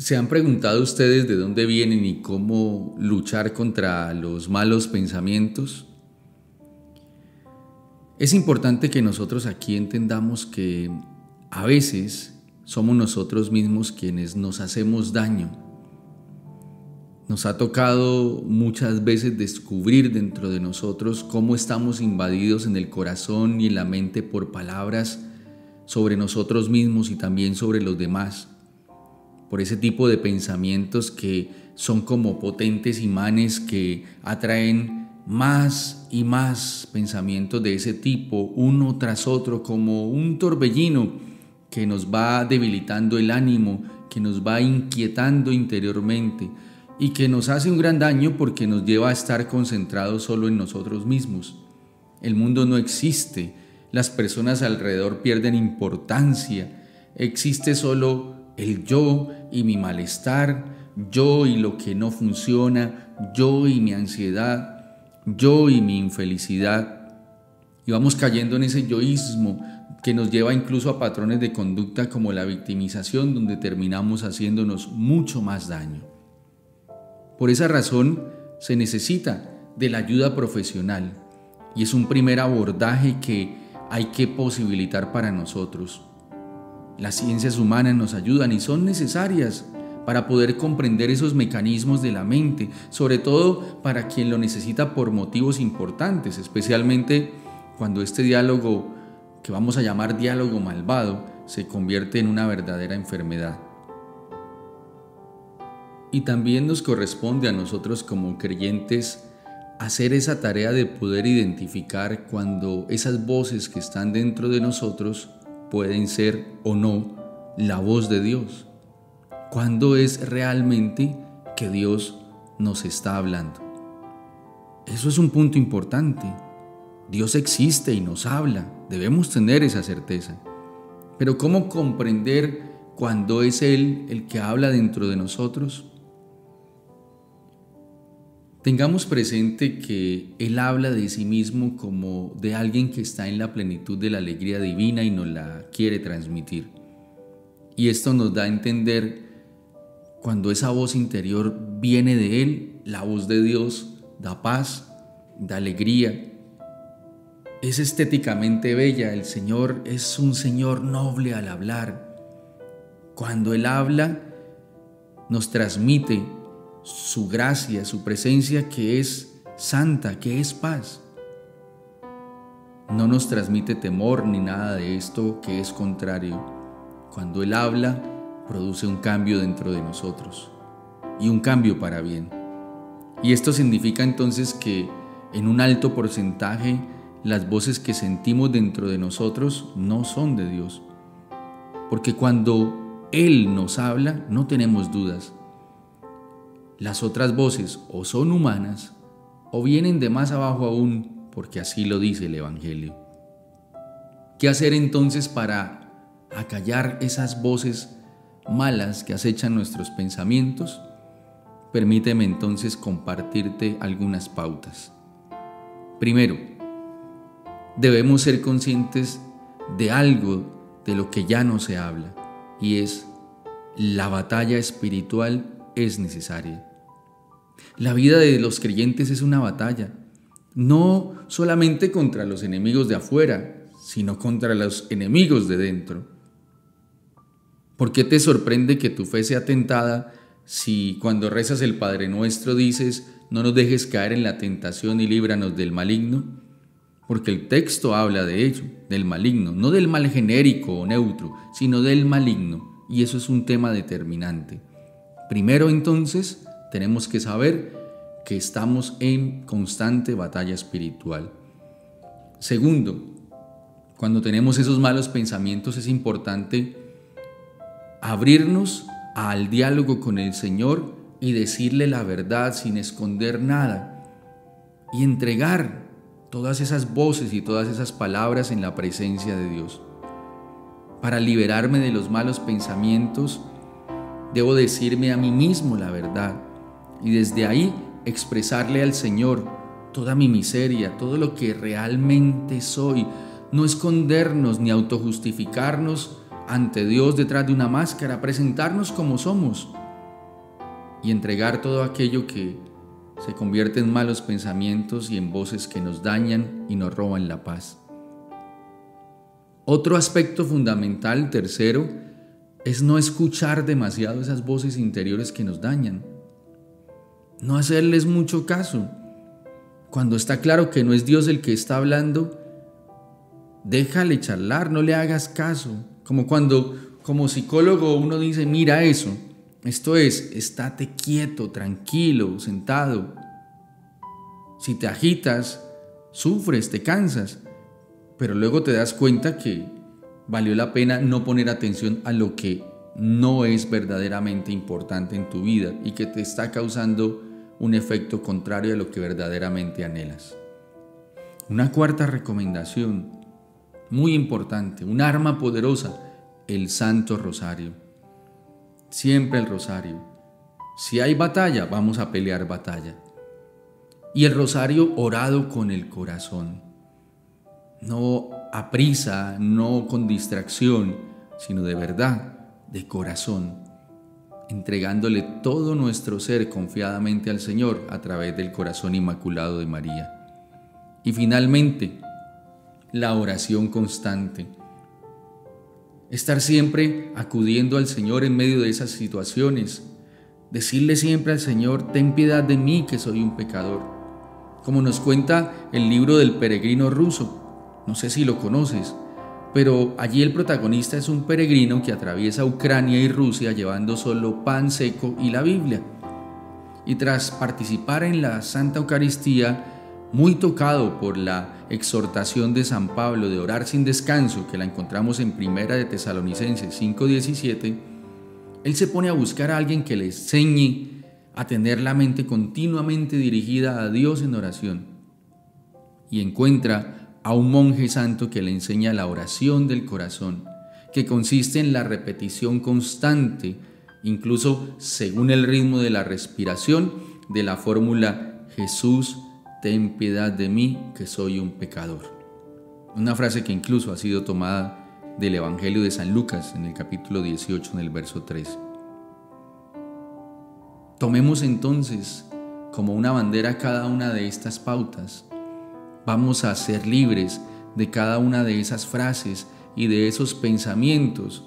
¿Se han preguntado ustedes de dónde vienen y cómo luchar contra los malos pensamientos? Es importante que nosotros aquí entendamos que a veces somos nosotros mismos quienes nos hacemos daño. Nos ha tocado muchas veces descubrir dentro de nosotros cómo estamos invadidos en el corazón y en la mente por palabras sobre nosotros mismos y también sobre los demás, por ese tipo de pensamientos que son como potentes imanes que atraen más y más pensamientos de ese tipo, uno tras otro, como un torbellino que nos va debilitando el ánimo, que nos va inquietando interiormente y que nos hace un gran daño porque nos lleva a estar concentrados solo en nosotros mismos. El mundo no existe, las personas alrededor pierden importancia, existe solo el yo y mi malestar, yo y lo que no funciona, yo y mi ansiedad, yo y mi infelicidad. Y vamos cayendo en ese yoísmo que nos lleva incluso a patrones de conducta como la victimización, donde terminamos haciéndonos mucho más daño. Por esa razón se necesita de la ayuda profesional y es un primer abordaje que hay que posibilitar para nosotros. Las ciencias humanas nos ayudan y son necesarias para poder comprender esos mecanismos de la mente, sobre todo para quien lo necesita por motivos importantes, especialmente cuando este diálogo, que vamos a llamar diálogo malvado, se convierte en una verdadera enfermedad. Y también nos corresponde a nosotros como creyentes hacer esa tarea de poder identificar cuando esas voces que están dentro de nosotros pueden ser o no la voz de Dios. ¿Cuándo es realmente que Dios nos está hablando? Eso es un punto importante. Dios existe y nos habla, debemos tener esa certeza. Pero ¿cómo comprender cuándo es Él el que habla dentro de nosotros? Tengamos presente que Él habla de sí mismo como de alguien que está en la plenitud de la alegría divina y nos la quiere transmitir. Y esto nos da a entender cuando esa voz interior viene de Él, la voz de Dios da paz, da alegría. Es estéticamente bella, el Señor es un Señor noble al hablar. Cuando Él habla, nos transmite su gracia, su presencia que es santa, que es paz. No nos transmite temor ni nada de esto que es contrario. Cuando Él habla, produce un cambio dentro de nosotros y un cambio para bien. Y esto significa entonces que en un alto porcentaje las voces que sentimos dentro de nosotros no son de Dios. Porque cuando Él nos habla, no tenemos dudas. Las otras voces o son humanas o vienen de más abajo aún, porque así lo dice el Evangelio. ¿Qué hacer entonces para acallar esas voces malas que acechan nuestros pensamientos? Permíteme entonces compartirte algunas pautas. Primero, debemos ser conscientes de algo de lo que ya no se habla, y es la batalla espiritual es necesaria. La vida de los creyentes es una batalla, no solamente contra los enemigos de afuera, sino contra los enemigos de dentro. ¿Por qué te sorprende que tu fe sea tentada si cuando rezas el Padre Nuestro dices, no nos dejes caer en la tentación y líbranos del maligno? Porque el texto habla de ello, del maligno, no del mal genérico o neutro, sino del maligno, y eso es un tema determinante. Primero entonces, tenemos que saber que estamos en constante batalla espiritual. Segundo, cuando tenemos esos malos pensamientos es importante abrirnos al diálogo con el Señor y decirle la verdad sin esconder nada y entregar todas esas voces y todas esas palabras en la presencia de Dios. Para liberarme de los malos pensamientos, debo decirme a mí mismo la verdad y desde ahí expresarle al Señor toda mi miseria, todo lo que realmente soy, no escondernos ni autojustificarnos ante Dios detrás de una máscara, presentarnos como somos, y entregar todo aquello que se convierte en malos pensamientos y en voces que nos dañan y nos roban la paz. Otro aspecto fundamental, tercero, es no escuchar demasiado esas voces interiores que nos dañan. No hacerles mucho caso. Cuando está claro que no es Dios el que está hablando, déjale charlar, no le hagas caso. Como cuando como psicólogo uno dice, mira eso, esto es, estate quieto, tranquilo, sentado. Si te agitas, sufres, te cansas, pero luego te das cuenta que valió la pena no poner atención a lo que no es verdaderamente importante en tu vida y que te está causando un efecto contrario a lo que verdaderamente anhelas. Una cuarta recomendación, muy importante, un arma poderosa, el Santo Rosario. Siempre el rosario. Si hay batalla, vamos a pelear batalla. Y el rosario orado con el corazón. No a prisa, no con distracción, sino de verdad, de corazón, entregándole todo nuestro ser confiadamente al Señor a través del corazón inmaculado de María. Y finalmente, la oración constante. Estar siempre acudiendo al Señor en medio de esas situaciones. Decirle siempre al Señor, ten piedad de mí que soy un pecador. Como nos cuenta el libro del peregrino ruso, no sé si lo conoces, pero allí el protagonista es un peregrino que atraviesa Ucrania y Rusia llevando solo pan seco y la Biblia. Y tras participar en la Santa Eucaristía, muy tocado por la exhortación de San Pablo de orar sin descanso, que la encontramos en Primera de Tesalonicenses 5:17, él se pone a buscar a alguien que le enseñe a tener la mente continuamente dirigida a Dios en oración. Y encuentra a un monje santo que le enseña la oración del corazón, que consiste en la repetición constante, incluso según el ritmo de la respiración, de la fórmula Jesús, ten piedad de mí, que soy un pecador. Una frase que incluso ha sido tomada del Evangelio de San Lucas en el capítulo 18, en el verso 3. Tomemos entonces como una bandera cada una de estas pautas. Vamos a ser libres de cada una de esas frases y de esos pensamientos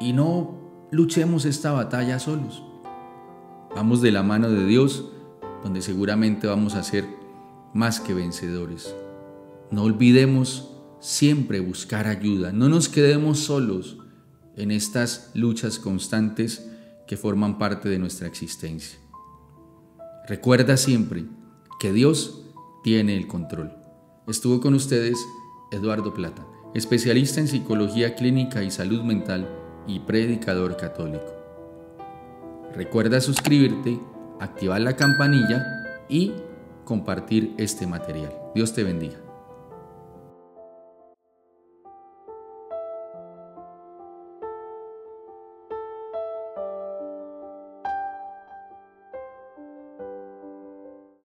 y no luchemos esta batalla solos. Vamos de la mano de Dios, donde seguramente vamos a ser más que vencedores. No olvidemos siempre buscar ayuda, no nos quedemos solos en estas luchas constantes que forman parte de nuestra existencia. Recuerda siempre que Dios tiene el control. Estuvo con ustedes Eduardo Plata, especialista en psicología clínica y salud mental y predicador católico. Recuerda suscribirte, activar la campanilla y compartir este material. Dios te bendiga.